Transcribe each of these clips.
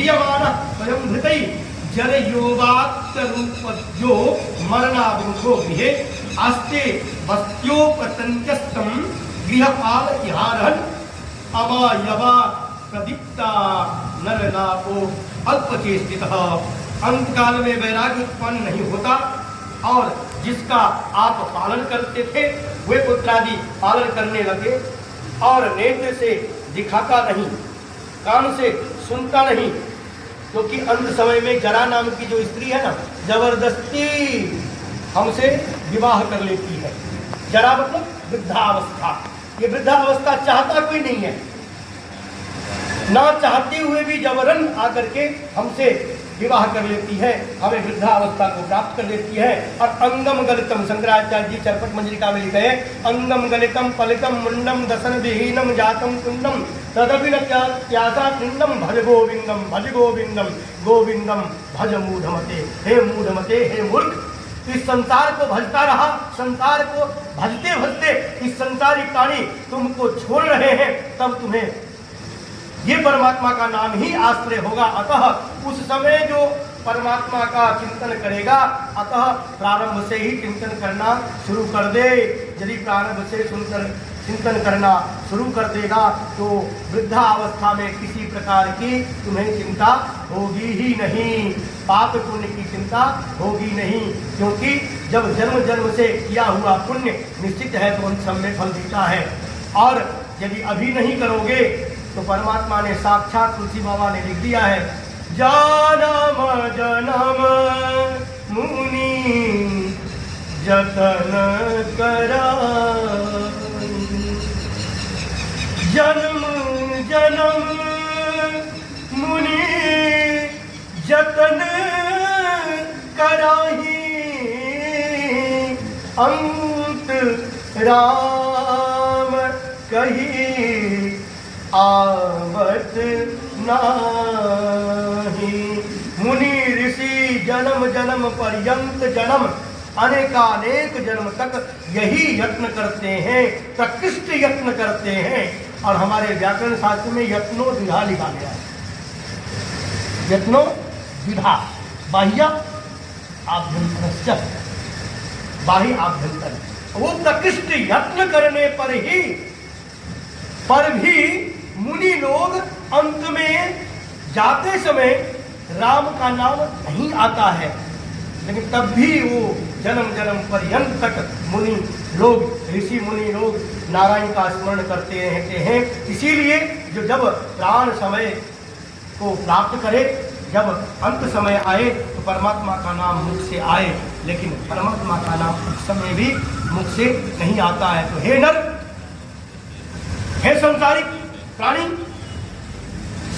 क्रियमाणः स्वयं हृतै जरयोवाक्तरूपज्यो मरणाविमुखो गृहे आस्ते वस्त्योपतन्त्यस्तं गृहपाल इहारहन् अवयवा प्रदीप्ता नरलापो अल्पचेष्टितः। अंतकाल में वैराग्य उत्पन्न नहीं होता और जिसका आप पालन करते थे वे पुत्रादि पालन करने लगे और नेत्र से दिखाता नहीं, कान से सुनता नहीं, क्योंकि अंत समय में जरा नाम की जो स्त्री है ना, जबरदस्ती हमसे विवाह कर लेती है। जरा मतलब वृद्धावस्था। ये वृद्धावस्था चाहता कोई नहीं है, ना चाहते हुए भी जबरन आकर के हमसे विवाह कर लेती है, हमें वृद्धावस्था को प्राप्त कर लेती है। और अंगम गलितम, शंकराचार्य जी चरपट मंजरिका में लिखे हैं, अंगम गलितम पलितम मुंडम दसन विहीनम जातम कुंडम तदपि न त्यासा पिंडम भज गोविंदम गोविंदम भज मूढ़मते। हे मूढ़मते, हे मूर्ख, इस संसार को भजता रहा, संसार को भजते भजते इस संसारी प्राणी तुमको छोड़ रहे हैं, तब तुम्हें ये परमात्मा का नाम ही आश्रय होगा। अतः उस समय जो परमात्मा का चिंतन करेगा, अतः प्रारंभ से ही चिंतन करना शुरू कर दे। यदि प्रारंभ से चिंतन करना शुरू कर देगा तो वृद्धावस्था में किसी प्रकार की तुम्हें चिंता होगी ही नहीं, पाप पुण्य की चिंता होगी नहीं, क्योंकि जब जन्म जन्म से किया हुआ पुण्य निश्चित है तो उन सब में फल देता है। और यदि अभी नहीं करोगे तो परमात्मा ने साक्षात तुलसी बाबा ने लिख दिया है, जनम जनम मुनि जतन करा, जन्म जन्म मुनि जतन कराही, अंत राम कही आवत नाही। मुनि ऋषि जन्म जन्म पर्यंत जन्म अनेकानेक जन्म तक यही यत्न करते हैं, प्रकृष्ट यत्न करते हैं। और हमारे व्याकरण शास्त्र में यत्नो द्विधा लिखा गया है, यत्नो द्विधा, बाह्य आभ्यंतर, बाह्य आभ्यंतर। वो प्रकृष्ट यत्न करने पर भी मुनि लोग अंत में जाते समय राम का नाम नहीं आता है, लेकिन तब भी वो जन्म जन्म पर्यंत तक मुनि लोग, ऋषि मुनि लोग नारायण का स्मरण करते रहते हैं। इसीलिए जो जब प्राण समय को प्राप्त करे, जब अंत समय आए तो परमात्मा का नाम मुख से आए, लेकिन परमात्मा का नाम उस समय भी मुख से नहीं आता है। तो हे नर, हे संसारिक प्राणी,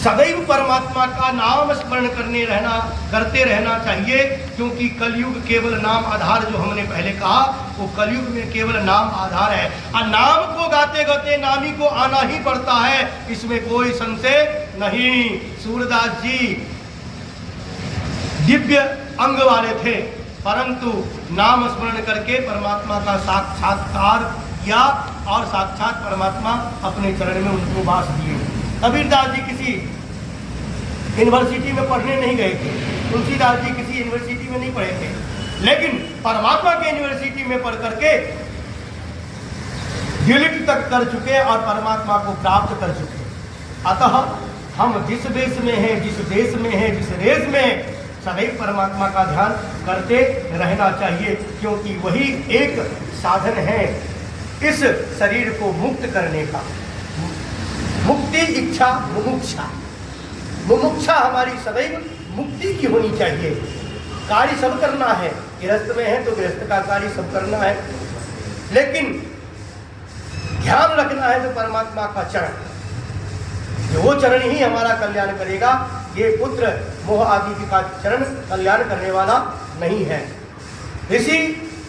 सदैव परमात्मा का नाम स्मरण करते रहना चाहिए, क्योंकि कलयुग केवल नाम आधार, जो हमने पहले कहा, वो कलयुग में केवल नाम आधार है। और नाम को गाते गाते नामी को आना ही पड़ता है, इसमें कोई संशय नहीं। सूरदास जी दिव्य अंग वाले थे, परंतु नाम स्मरण करके परमात्मा का साक्षात्कार किया और साक्षात परमात्मा अपने चरण में उनको वास दिए। कबीरदास जी किसी यूनिवर्सिटी में पढ़ने नहीं गए थे, तुलसीदास जी किसी यूनिवर्सिटी में नहीं पढ़े थे, लेकिन परमात्मा के यूनिवर्सिटी में पढ़ करके डिलीट तक कर चुके और परमात्मा को प्राप्त कर चुके। अतः हम जिस देश में हैं, जिस देश में हैं, जिस रेस में हैं, सदैव परमात्मा का ध्यान करते रहना चाहिए, क्योंकि वही एक साधन है इस शरीर को मुक्त करने का। मुक्ति इच्छा मुमुक्षा, मुमुक्षा हमारी सदैव मुक्ति की होनी चाहिए। कार्य सब करना है, गृहस्थ में है तो गृहस्थ का कार्य सब करना है, लेकिन ध्यान रखना है तो परमात्मा का चरण, जो वो चरण ही हमारा कल्याण करेगा। ये पुत्र मोह आदि का चरण कल्याण करने वाला नहीं है। ऋषि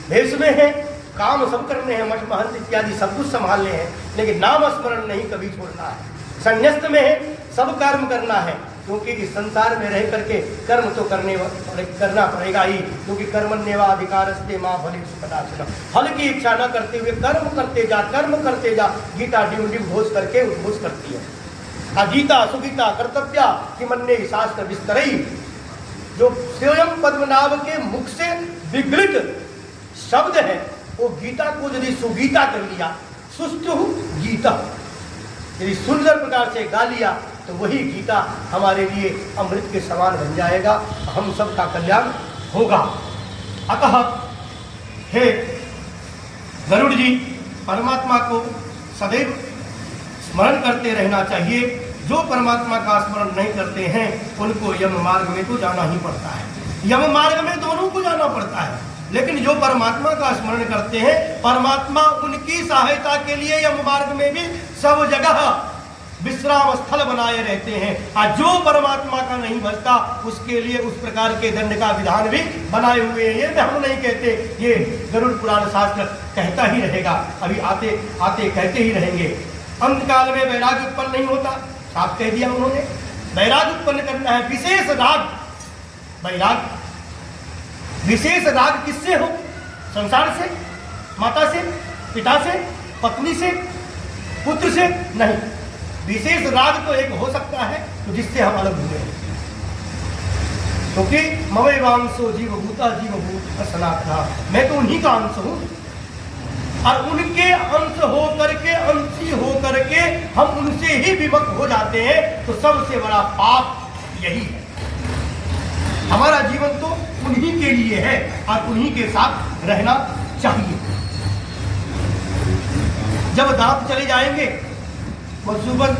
भेष में है, काम सब करने हैं, मठ महंत इत्यादि सब कुछ संभालने हैं, लेकिन नाम स्मरण नहीं कभी छोड़ना है। संन्यस्त में है, सब कर्म करना है, क्योंकि इस संसार में रह करके कर्म तो करना पड़ेगा ही, क्योंकि कर्मण्येवा अधिकारस्ते मां फलेषु कदाचन। फल की इच्छा न करते हुए कर्म करते जा, कर्म करते जा। गीता डिव डिव घोष करके उद्घोष करती है। गीता सुगीता कर्तव्या कि मन्ने शास्त्र विस्तरई। जो स्वयं पद्मनाभ के मुख से विगलित शब्द है वो गीता को यदि सुगीता कर लिया, सुस्तु गीता यदि सुंदर प्रकार से गा लिया तो वही गीता हमारे लिए अमृत के समान बन जाएगा, हम सबका कल्याण होगा। अतः हे गरुड़ जी, परमात्मा को सदैव स्मरण करते रहना चाहिए। जो परमात्मा का स्मरण नहीं करते हैं उनको यम मार्ग में तो जाना ही पड़ता है, यम मार्ग में दोनों को जाना पड़ता है। लेकिन जो परमात्मा का स्मरण करते हैं, परमात्मा उनकी सहायता के लिए यम मार्ग में भी सब जगह विश्राम स्थल बनाए रहते हैं। और जो परमात्मा का नहीं भजता उसके लिए उस प्रकार के दंड का विधान भी बनाए हुए हैं। ये हम नहीं कहते, ये गरुड़ पुराण शास्त्र कहता ही रहेगा, अभी आते आते कहते ही रहेंगे। अंतकाल में वैराग्य उत्पन्न नहीं होता, साफ कह दिया उन्होंने। वैराग्य उत्पन्न करना है, विशेष राग वैराग्य। विशेष राग किससे हो? संसार से, माता से, पिता से, पत्नी से, पुत्र से नहीं। विशेष राग तो एक हो सकता है तो जिससे हम अलग हुए हैं, क्योंकि ममैवांशो जीवभूता जीवभूत सनातन, मैं तो उन्हीं का अंश हूं और उनके अंश हो करके, अंशी हो करके हम उनसे ही विमुख हो जाते हैं। तो सबसे बड़ा पाप यही है। हमारा जीवन तो उन्हीं के लिए है और उन्हीं के साथ रहना चाहिए। जब दांत चले जाएंगे, मधुसूदन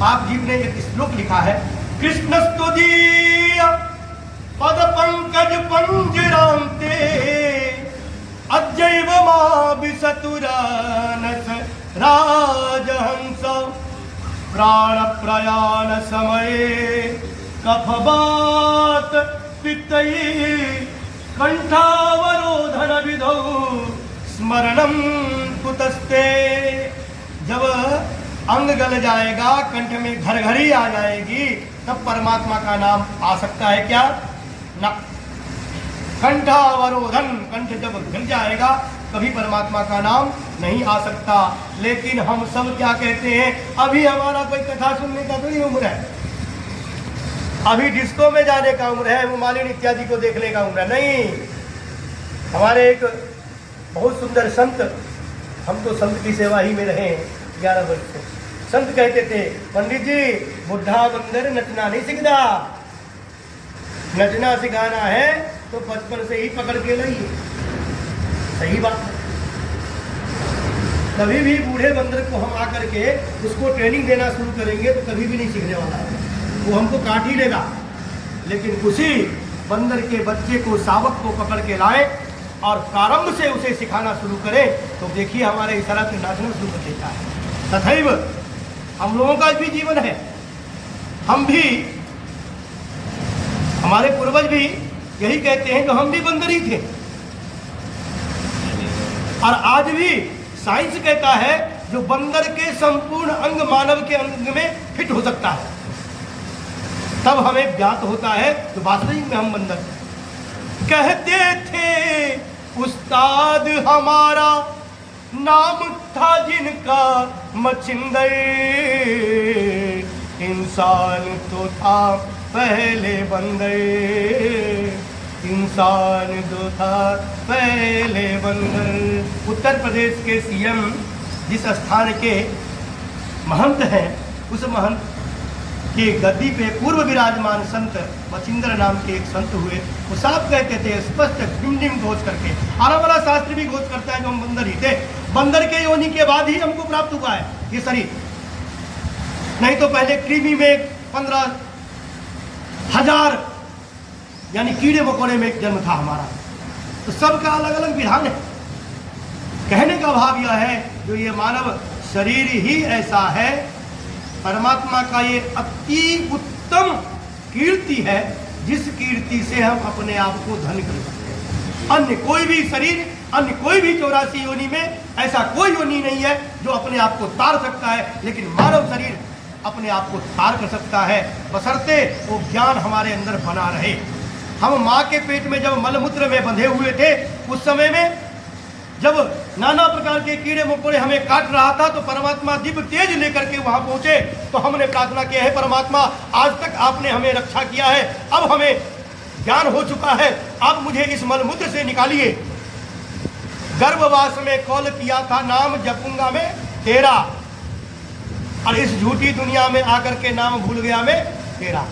आप जी ने एक श्लोक लिखा है, कृष्णस्तुदीय पद पंकज पंजरांते अजैव मा विसतुरानस राजहंस प्राण प्रयाण समये कफवात पित्तये कंठावरोधन विधौ स्मरणम कुतस्ते। जब अंग गल जाएगा, कंठ में घरघरी आ जाएगी, तब परमात्मा का नाम आ सकता है क्या? ना। कंठावरोधन, कंठ जब घिर जाएगा कभी परमात्मा का नाम नहीं आ सकता। लेकिन हम सब क्या कहते हैं, अभी हमारा कोई कथा सुनने का थोड़ी उम्र है, अभी डिस्को में जाने का उम्र है, मालिनी इत्यादि को देखने का उम्र है। नहीं, हमारे एक बहुत सुंदर संत, हम तो संत की सेवा ही में रहे 11 वर्ष से, संत कहते थे, पंडित जी बुढ़ा बंदर नचना नहीं सीखता, नचना सिखाना है तो बचपन से ही पकड़ के लाइए। सही बात है। कभी भी बूढ़े बंदर को हम आकर के उसको ट्रेनिंग देना शुरू करेंगे तो कभी भी नहीं सीखने वाला है, वो हमको काट ही लेगा। लेकिन उसी बंदर के बच्चे को, शावक को पकड़ के लाए और प्रारंभ से उसे सिखाना शुरू करें तो देखिए हमारे इशारा पे नाचना शुरू कर देता है। तथैव हम लोगों का भी जीवन है, हम भी, हमारे पूर्वज भी यही कहते हैं कि हम भी बंदर ही थे। और आज भी साइंस कहता है जो बंदर के संपूर्ण अंग मानव के अंग में फिट हो सकता है, तब हमें ज्ञात होता है तो वास्तविक में हम बंदर। कहते थे उस्ताद हमारा नाम था जिनका मचिंदर, इंसान तो था पहले बंदर, इंसान तो था पहले बंदर। उत्तर प्रदेश के सीएम जिस स्थान के महंत हैं, उस महंत के गद्दी पे पूर्व विराजमान संत मचिंदर नाम के एक संत हुए। वो साफ कहते थे स्पष्ट डिम घोष करके, आरा वाला शास्त्र भी घोष करता है कि हम बंदर ही थे, बंदर के योनि के बाद ही हमको प्राप्त हुआ है ये शरीर, नहीं तो पहले कृमि में 15,000 यानी कीड़े मकोड़े में जन्म था हमारा। तो सबका अलग अलग विधान है। कहने का भाव यह है जो ये मानव शरीर ही ऐसा है, परमात्मा का ये अति उत्तम कीर्ति है जिस कीर्ति से हम अपने आप को धन कर सकते हैं। अन्य कोई भी शरीर, अन्य कोई भी 84 योनि में ऐसा कोई योनि नहीं है जो अपने आप को तार सकता है, लेकिन मानव शरीर अपने आप को तार कर सकता है, बशर्ते वो ज्ञान हमारे अंदर बना रहे। हम माँ के पेट में जब मलमूत्र में बंधे हुए थे, उस समय में जब नाना प्रकार के कीड़े मकोड़े हमें काट रहा था तो परमात्मा दिव्य तेज लेकर के वहां पहुंचे, तो हमने प्रार्थना किया है परमात्मा आज तक आपने हमें रक्षा किया है, अब हमें ज्ञान हो चुका है, आप मुझे इस मलमूत्र से निकालिए। गर्भवास में कौल किया था नाम जपूंगा मैं तेरा, और इस झूठी दुनिया में आकर के नाम भूल गया मैं तेरा।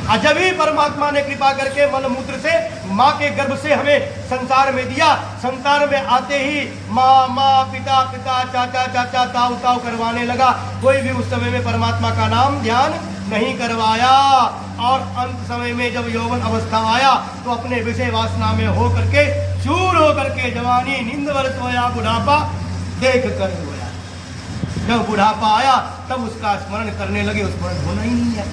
और जब ही परमात्मा ने कृपा करके मलमूत्र से माँ के गर्भ से हमें संसार में दिया, संसार में आते ही माँ माँ पिता पिता चाचा चाचा ताऊ ताऊ करवाने लगा, कोई भी उस समय में परमात्मा का नाम ध्यान नहीं करवाया। और अंत समय में जब यौवन अवस्था आया तो अपने विषय वासना में हो करके चूर हो करके जवानी नींद वर्ष होया बुढ़ापा देख कर रोया। जब बुढ़ापा आया तब उसका स्मरण करने लगे, उस स्मरण होना ही नहीं है,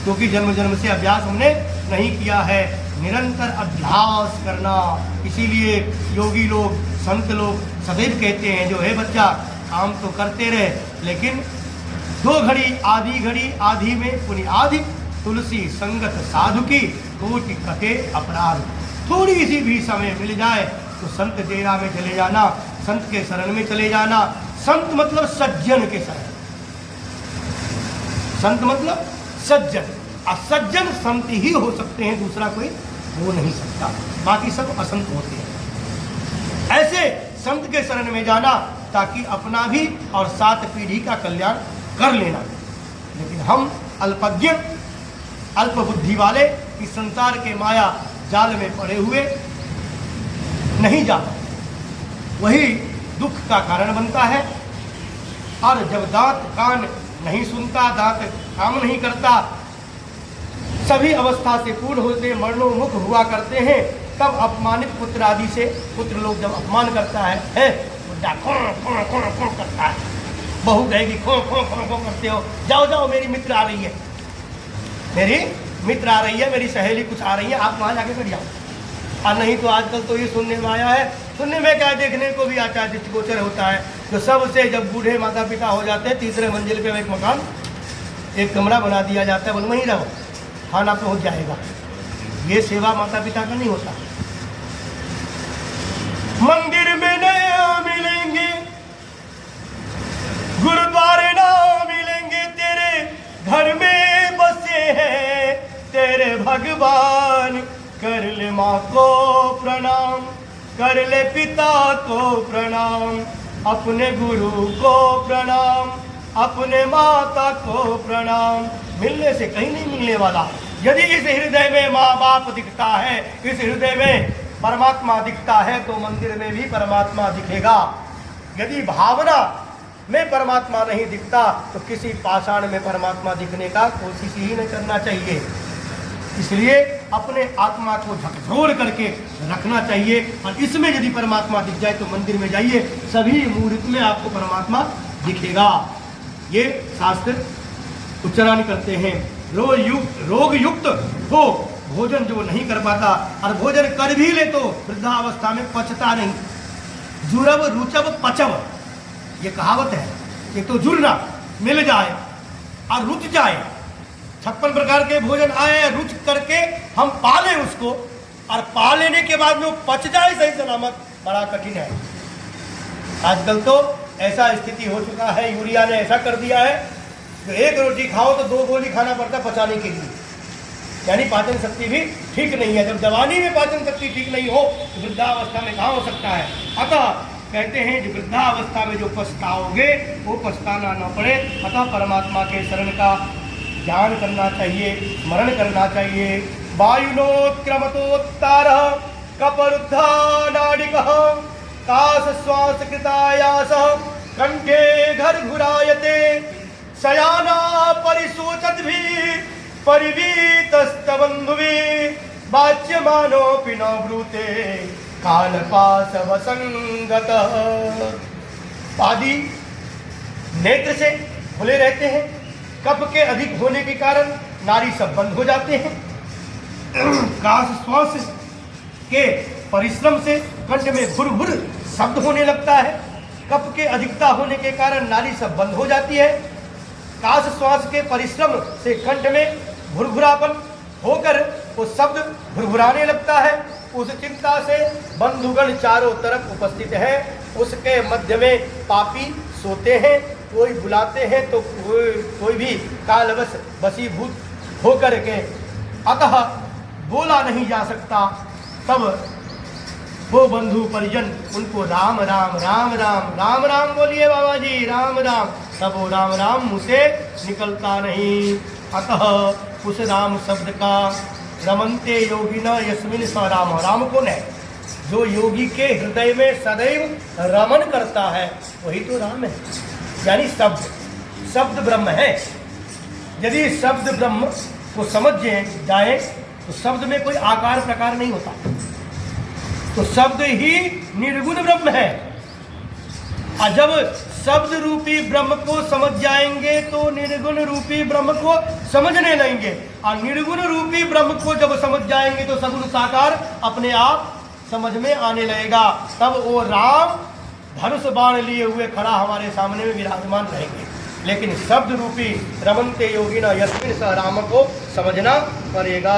क्योंकि जन्म जन्म से अभ्यास हमने नहीं किया है। निरंतर अभ्यास करना, इसीलिए योगी लोग संत लोग सदैव कहते हैं जो है बच्चा काम तो करते रहे, लेकिन 2 घड़ी आधी में पुनि आदि तुलसी संगत साधु की कोटि कटे अपराध। थोड़ी सी भी समय मिल जाए तो संत डेरा में चले जाना, संत के शरण में चले जाना। संत मतलब सज्जन के शरण, संत मतलब सज्जन, और सज्जन संत ही हो सकते हैं, दूसरा कोई हो नहीं सकता, बाकी सब असंत होते हैं। ऐसे संत के शरण में जाना ताकि अपना भी और 7 पीढ़ी का कल्याण कर लेना। लेकिन हम अल्पज्ञ अल्प बुद्धि वाले इस संसार के माया जाल में पड़े हुए नहीं जा पाते, वही दुख का कारण बनता है। और जब दांत कान नहीं सुनता, दांत काम नहीं करता, सभी अवस्था से पूर्ण होते मरणोन्मुख हुआ करते हैं, तब अपमानित पुत्र आदि से पुत्र लोग जब अपमान करता है बुड्ढा खो करता है, बहू कहेगी खो करते हो, जाओ जाओ मेरी मित्र आ रही है, मेरी मित्र आ रही है, मेरी सहेली कुछ आ रही है, आप वहाँ जाके बैठ जाओ। और नहीं तो आजकल तो ये सुनने में आया है, सुनने में क्या देखने को भी आता है, दृष्टिगोचर होता है, जो सबसे जब बूढ़े माता पिता हो जाते हैं 3रे मंजिल पे एक मकान एक कमरा बना दिया जाता है, बोल वहीं रहो खाना पहुँच जाएगा। ये सेवा माता पिता का नहीं होता। मंदिर में नया मिलेंगे, गुरुद्वारे ना मिलेंगे, तेरे घर में बसे हैं तेरे भगवान। कर ले माँ को प्रणाम, कर ले पिता को प्रणाम, अपने गुरु को प्रणाम, अपने माता को प्रणाम। मिलने से कहीं नहीं मिलने वाला। यदि इस हृदय में माँ बाप दिखता है, इस हृदय में परमात्मा दिखता है, तो मंदिर में भी परमात्मा दिखेगा। यदि भावना में परमात्मा नहीं दिखता तो किसी पाषाण में परमात्मा दिखने का कोशिश ही नहीं करना चाहिए। इसलिए अपने आत्मा को झकझोर करके रखना चाहिए, और इसमें यदि परमात्मा दिख जाए तो मंदिर में जाइए, सभी मुहूर्त में आपको परमात्मा दिखेगा। ये शास्त्र उच्चारण करते हैं। रोग युक्त हो, भोजन जो नहीं कर पाता, और भोजन कर भी ले तो वृद्धावस्था में पचता नहीं। जुरब रुचब पचब, ये कहावत है। ये तो जुड़ना मिल जाए और रुच जाए, 56 प्रकार के भोजन आए, रुच करके हम पालें उसको, और पा लेने के बाद में वो पच जाए सही सलामत, बड़ा कठिन है। आजकल तो ऐसा स्थिति हो चुका है, यूरिया ने ऐसा कर दिया है तो 1 रोटी खाओ तो 2 गोली खाना पड़ता पचाने के लिए, यानी पाचन शक्ति भी ठीक नहीं है। जब जवानी में पाचन शक्ति ठीक नहीं हो तो वृद्धावस्था में कहाँ हो सकता है। अतः कहते हैं कि वृद्धावस्था में जो पछताओगे वो पछताना न पड़े। अतः परमात्मा के शरण का ध्यान करना चाहिए, स्मरण करना चाहिए। वायुनोत्क्रमतोत्तार कपरुद्धा नाडिकः काश श्वास कृतायास कंठे घर घुरायते शयाना परिशोचत भी परिवीतस्तबंधुभि वाच्यमानोऽपि न ब्रूते कालपाश वसंगत। पादी नेत्र से खुले रहते हैं, कफ के अधिक होने के कारण नाड़ी सब बंद हो जाते हैं। काश श्वास के परिश्रम से कंठ में घुर घुर शब्द होने लगता है। कफ के अधिकता होने के कारण नाड़ी सब बंद हो जाती है। काश श्वास के परिश्रम से कंठ में घुरघुरापन होकर वो शब्द घुरघुराने लगता है। उस चिंता से बंधुगण चारों तरफ उपस्थित है। उसके मध्य में पापी सोते हैं, कोई बुलाते हैं तो कोई भी कालवश वशीभूत होकर के अतः बोला नहीं जा सकता। तब वो बंधु परिजन उनको राम राम राम राम राम राम बोलिए बाबा जी, राम राम। तब वो राम राम मुँह से निकलता नहीं। अतः उस राम शब्द का रमन्ते योगिना यस्मिन स राम, राम कौन है? जो योगी के हृदय में सदैव रमन करता है वही तो राम है। यानी शब्द ब्रह्म है। यदि शब्द ब्रह्म को समझ जाए तो शब्द में कोई आकार प्रकार नहीं होता, तो शब्द ही निर्गुण ब्रह्म है। और जब शब्द रूपी ब्रह्म को समझ जाएंगे तो निर्गुण रूपी ब्रह्म को समझने लगेंगे, और निर्गुण रूपी ब्रह्म को जब समझ जाएंगे तो सगुण साकार अपने आप समझ में आने लगेगा। तब वो राम धनुष बाण लिए हुए खड़ा हमारे सामने में विराजमान रहेंगे। लेकिन शब्द रूपी रमन्ते योगिना यस्मिन स राम को समझना पड़ेगा।